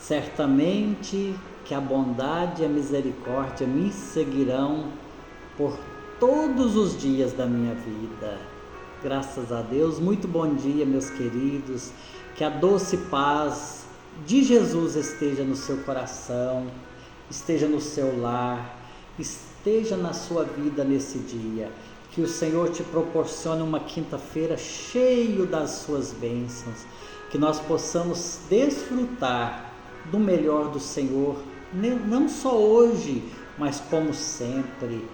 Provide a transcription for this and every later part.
Certamente que a bondade e a misericórdia me seguirão por todos os dias da minha vida. Graças a Deus. Muito bom dia, meus queridos. Que a doce paz de Jesus esteja no seu coração, esteja no seu lar, esteja na sua vida nesse dia. Que o Senhor te proporcione uma quinta-feira cheio das suas bênçãos. Que nós possamos desfrutar do melhor do Senhor, não só hoje, mas como sempre.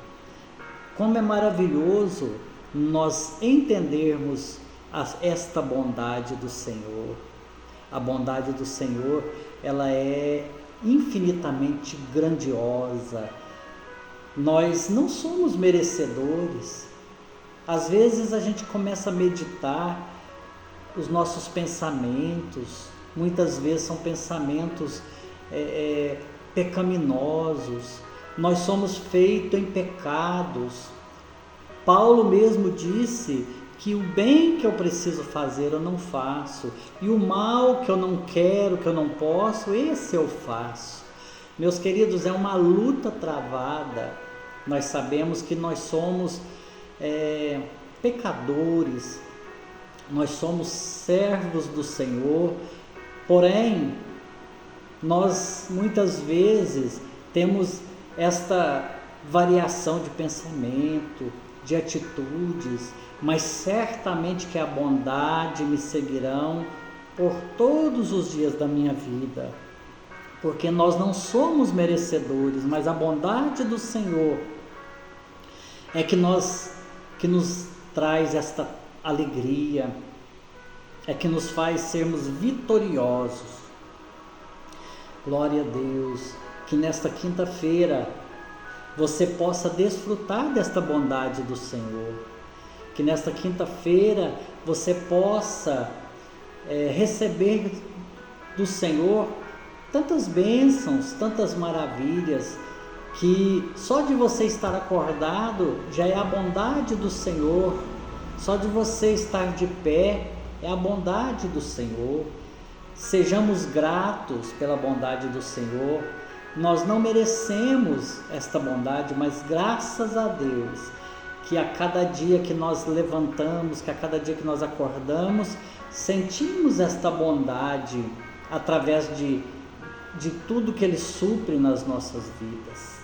Como é maravilhoso nós entendermos esta bondade do Senhor. A bondade do Senhor, ela é infinitamente grandiosa. Nós não somos merecedores. Às vezes a gente começa a meditar os nossos pensamentos, muitas vezes são pensamentos pecaminosos. Nós somos feitos em pecados. Paulo mesmo disse que o bem que eu preciso fazer eu não faço, e o mal que eu não quero, que eu não posso, esse eu faço. Meus queridos, é uma luta travada. Nós sabemos que nós somos pecadores, nós somos servos do Senhor, porém, nós muitas vezes temos esta variação de pensamento, de atitudes, mas certamente que a bondade me seguirão por todos os dias da minha vida, porque nós não somos merecedores, mas a bondade do Senhor é que nos traz esta alegria, é que nos faz sermos vitoriosos. Glória a Deus, que nesta quinta-feira você possa desfrutar desta bondade do Senhor, que nesta quinta-feira você possa receber do Senhor tantas bênçãos, tantas maravilhas, que só de você estar acordado já é a bondade do Senhor, só de você estar de pé é a bondade do Senhor. Sejamos gratos pela bondade do Senhor. Nós não merecemos esta bondade, mas graças a Deus, que a cada dia que nós levantamos, que a cada dia que nós acordamos, sentimos esta bondade através de tudo que Ele supre nas nossas vidas.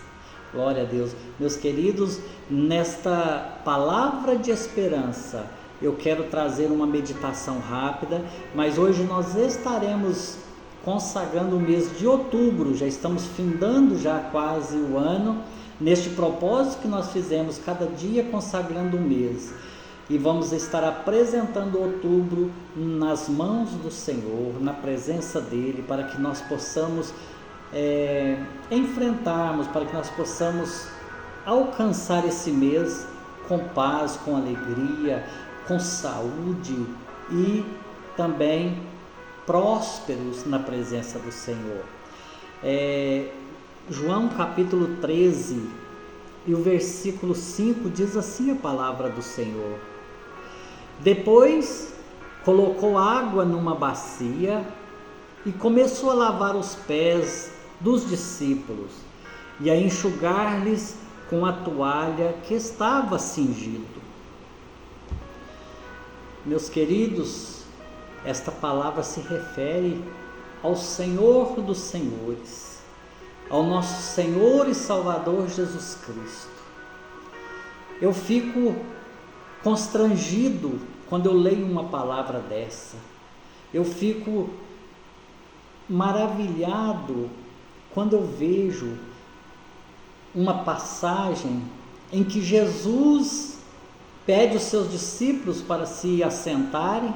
Glória a Deus. Meus queridos, nesta palavra de esperança, eu quero trazer uma meditação rápida, mas hoje nós estaremos consagrando o mês de outubro, já estamos findando já quase o ano, neste propósito que nós fizemos, cada dia consagrando um mês, e vamos estar apresentando outubro nas mãos do Senhor, na presença dEle, para que nós possamos enfrentarmos, para que nós possamos alcançar esse mês com paz, com alegria, com saúde e também prósperos na presença do Senhor. João capítulo 13 e o versículo 5 diz assim a palavra do Senhor: depois colocou água numa bacia e começou a lavar os pés dos discípulos e a enxugar-lhes com a toalha que estava cingido. Meus queridos, esta palavra se refere ao Senhor dos Senhores, ao nosso Senhor e Salvador Jesus Cristo. Eu fico constrangido quando eu leio uma palavra dessa. Eu fico maravilhado quando eu vejo uma passagem em que Jesus pede os seus discípulos para se assentarem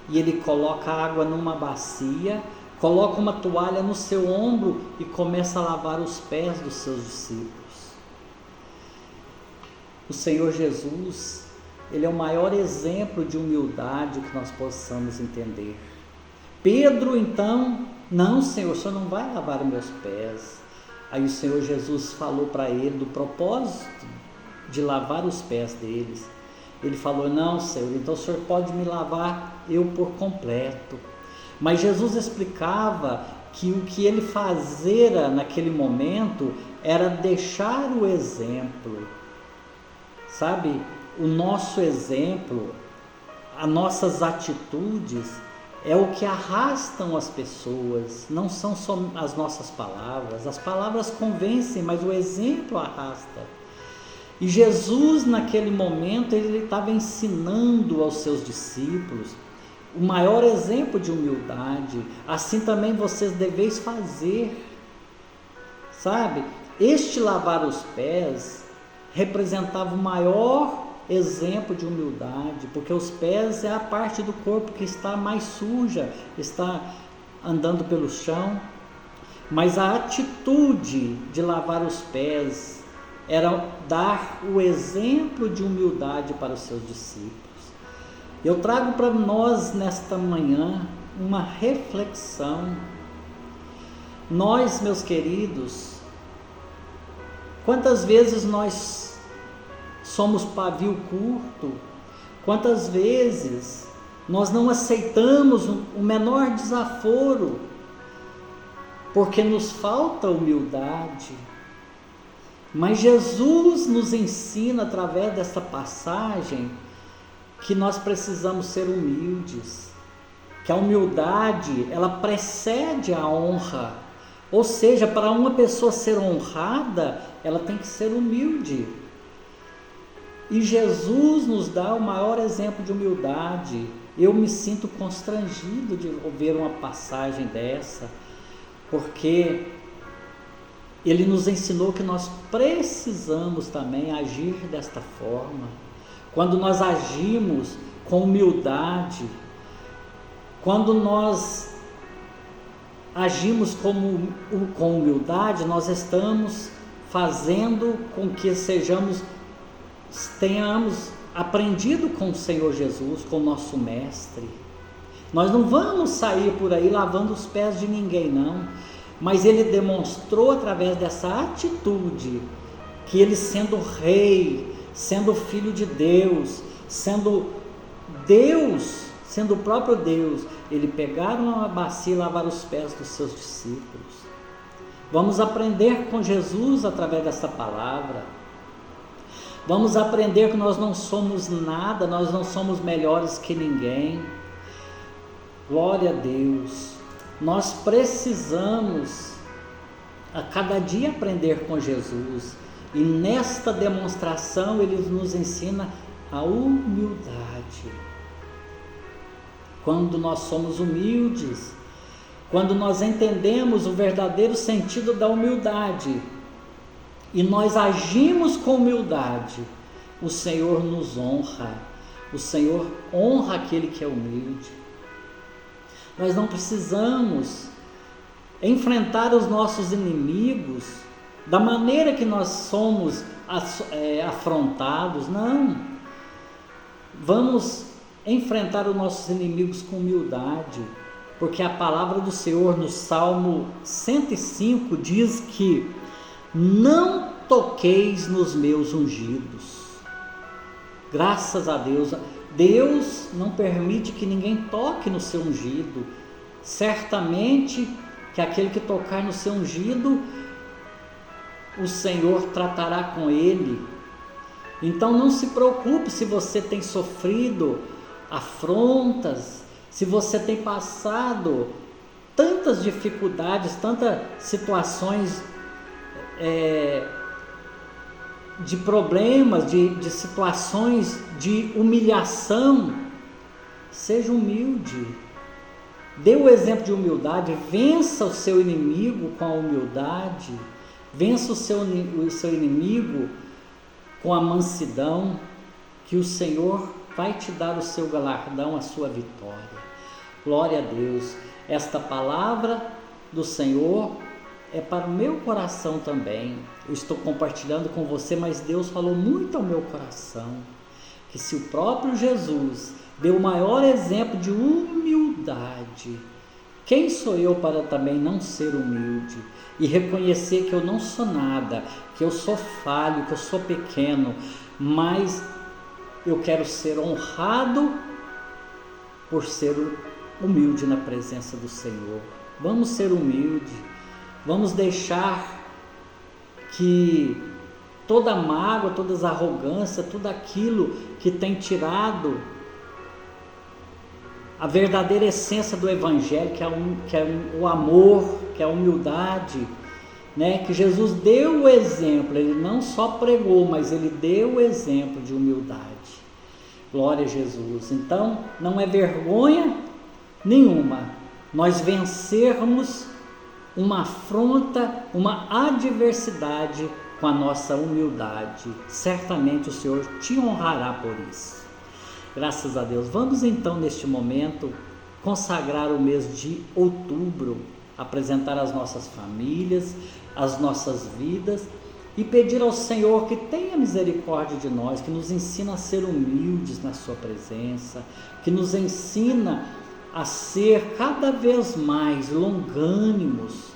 e ele coloca água numa bacia, coloca uma toalha no seu ombro e começa a lavar os pés dos seus discípulos. O Senhor Jesus, Ele é o maior exemplo de humildade que nós possamos entender. Pedro então, não, Senhor, o Senhor não vai lavar os meus pés. Aí o Senhor Jesus falou para ele do propósito de lavar os pés deles. Ele falou: não, Senhor, então o Senhor pode me lavar eu por completo, Mas Jesus explicava que o que ele fazia naquele momento era deixar o exemplo, sabe? O nosso exemplo, as nossas atitudes é o que arrastam as pessoas, não são só as nossas palavras. As palavras convencem, mas o exemplo arrasta. E Jesus, naquele momento, ele estava ensinando aos seus discípulos o maior exemplo de humildade. Assim também vocês deveis fazer, sabe? Este lavar os pés representava o maior exemplo de humildade, porque os pés é a parte do corpo que está mais suja, está andando pelo chão, mas a atitude de lavar os pés era dar o exemplo de humildade para os seus discípulos. Eu trago para nós nesta manhã uma reflexão. Nós, meus queridos, quantas vezes nós somos pavio curto, quantas vezes nós não aceitamos o menor desaforo, porque nos falta humildade. Mas Jesus nos ensina através dessa passagem que nós precisamos ser humildes, que a humildade ela precede a honra, ou seja, para uma pessoa ser honrada, ela tem que ser humilde. E Jesus nos dá o maior exemplo de humildade. Eu me sinto constrangido de ouvir uma passagem dessa, porque ele nos ensinou que nós precisamos também agir desta forma. Quando nós agimos com humildade, quando nós agimos com humildade, nós estamos fazendo com que tenhamos aprendido com o Senhor Jesus, com o nosso Mestre. Nós não vamos sair por aí lavando os pés de ninguém, não. Mas ele demonstrou através dessa atitude que ele, sendo rei, sendo filho de Deus, sendo o próprio Deus, ele pegaram uma bacia e lavaram os pés dos seus discípulos. Vamos aprender com Jesus através dessa palavra. Vamos aprender que nós não somos nada, nós não somos melhores que ninguém. Glória a Deus. Nós precisamos a cada dia aprender com Jesus, e nesta demonstração ele nos ensina a humildade. Quando nós somos humildes, quando nós entendemos o verdadeiro sentido da humildade e nós agimos com humildade, o Senhor nos honra. O Senhor honra aquele que é humilde. Nós não precisamos enfrentar os nossos inimigos da maneira que nós somos afrontados, não. Vamos enfrentar os nossos inimigos com humildade, porque a palavra do Senhor no Salmo 105 diz que não toqueis nos meus ungidos. Graças a Deus, Deus não permite que ninguém toque no seu ungido. Certamente que aquele que tocar no seu ungido, o Senhor tratará com ele. Então não se preocupe se você tem sofrido afrontas, se você tem passado tantas dificuldades, tantas situações de problemas, de situações de humilhação. Seja humilde, dê o exemplo de humildade, vença o seu inimigo com a humildade, vença o seu inimigo com a mansidão, que o Senhor vai te dar o seu galardão, a sua vitória. Glória a Deus. Esta palavra do Senhor é para o meu coração também. Eu estou compartilhando com você, mas Deus falou muito ao meu coração, que se o próprio Jesus deu o maior exemplo de humildade, quem sou eu para também não ser humilde e reconhecer que eu não sou nada, que eu sou falho, que eu sou pequeno, mas eu quero ser honrado por ser humilde na presença do Senhor. Vamos ser humildes. Vamos deixar que toda mágoa, toda arrogância, tudo aquilo que tem tirado a verdadeira essência do Evangelho, que é o amor, que é a humildade, né? Que Jesus deu o exemplo, Ele não só pregou, mas Ele deu o exemplo de humildade. Glória a Jesus. Então, não é vergonha nenhuma nós vencermos uma afronta, uma adversidade com a nossa humildade. Certamente o Senhor te honrará por isso. Graças a Deus. Vamos então neste momento consagrar o mês de outubro, apresentar as nossas famílias, as nossas vidas e pedir ao Senhor que tenha misericórdia de nós, que nos ensina a ser humildes na sua presença, que nos ensina a ser cada vez mais longânimos,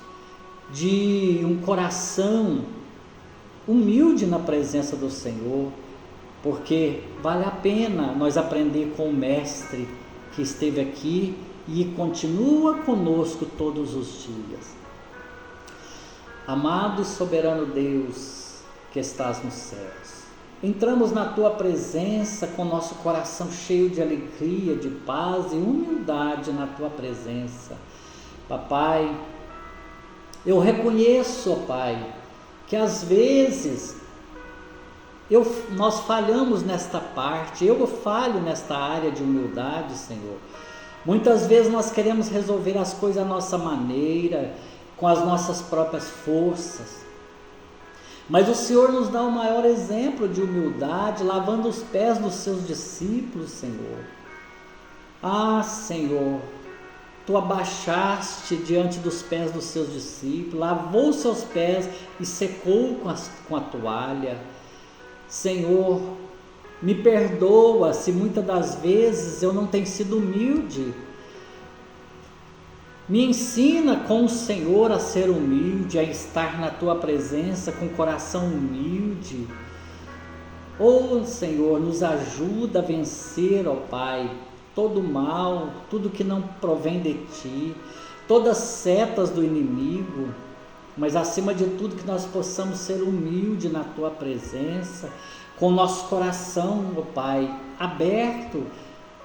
de um coração humilde na presença do Senhor, porque vale a pena nós aprender com o Mestre que esteve aqui e continua conosco todos os dias. Amado e soberano Deus que estás nos céus, entramos na Tua presença com nosso coração cheio de alegria, de paz e humildade na Tua presença. Papai, eu reconheço, ó Pai, que às vezes nós falhamos nesta parte, eu falho nesta área de humildade, Senhor. Muitas vezes nós queremos resolver as coisas à nossa maneira, com as nossas próprias forças. Mas o Senhor nos dá o maior exemplo de humildade, lavando os pés dos seus discípulos, Senhor. Ah, Senhor, Tu abaixaste diante dos pés dos seus discípulos, lavou os seus pés e secou com a toalha. Senhor, me perdoa se muitas das vezes eu não tenho sido humilde. Me ensina com o Senhor a ser humilde, a estar na Tua presença com coração humilde. Oh, Senhor, nos ajuda a vencer, ó Pai, todo mal, tudo que não provém de Ti, todas as setas do inimigo, mas acima de tudo que nós possamos ser humildes na Tua presença, com o nosso coração, ó Pai, aberto,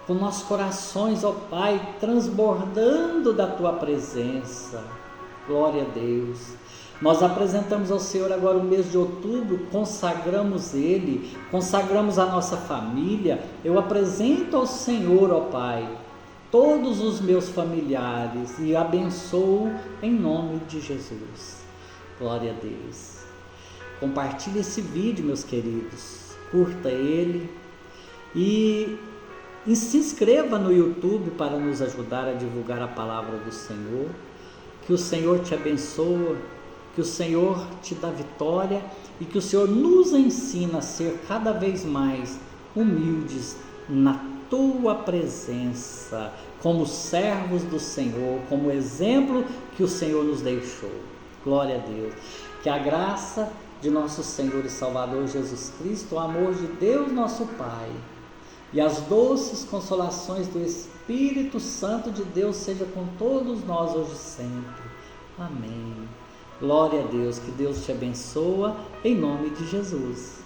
com nossos corações, ó Pai, transbordando da Tua presença. Glória a Deus. Nós apresentamos ao Senhor agora o mês de outubro, consagramos Ele, consagramos a nossa família. Eu apresento ao Senhor, ó Pai, todos os meus familiares e abençoo em nome de Jesus. Glória a Deus. Compartilhe esse vídeo, meus queridos, curta ele e se inscreva no YouTube para nos ajudar a divulgar a palavra do Senhor. Que o Senhor te abençoe, que o Senhor te dá vitória e que o Senhor nos ensina a ser cada vez mais humildes na Tua presença, como servos do Senhor, como exemplo que o Senhor nos deixou. Glória a Deus. Que a graça de nosso Senhor e Salvador Jesus Cristo, o amor de Deus nosso Pai e as doces consolações do Espírito Santo de Deus seja com todos nós hoje e sempre. Amém. Glória a Deus, que Deus te abençoe em nome de Jesus.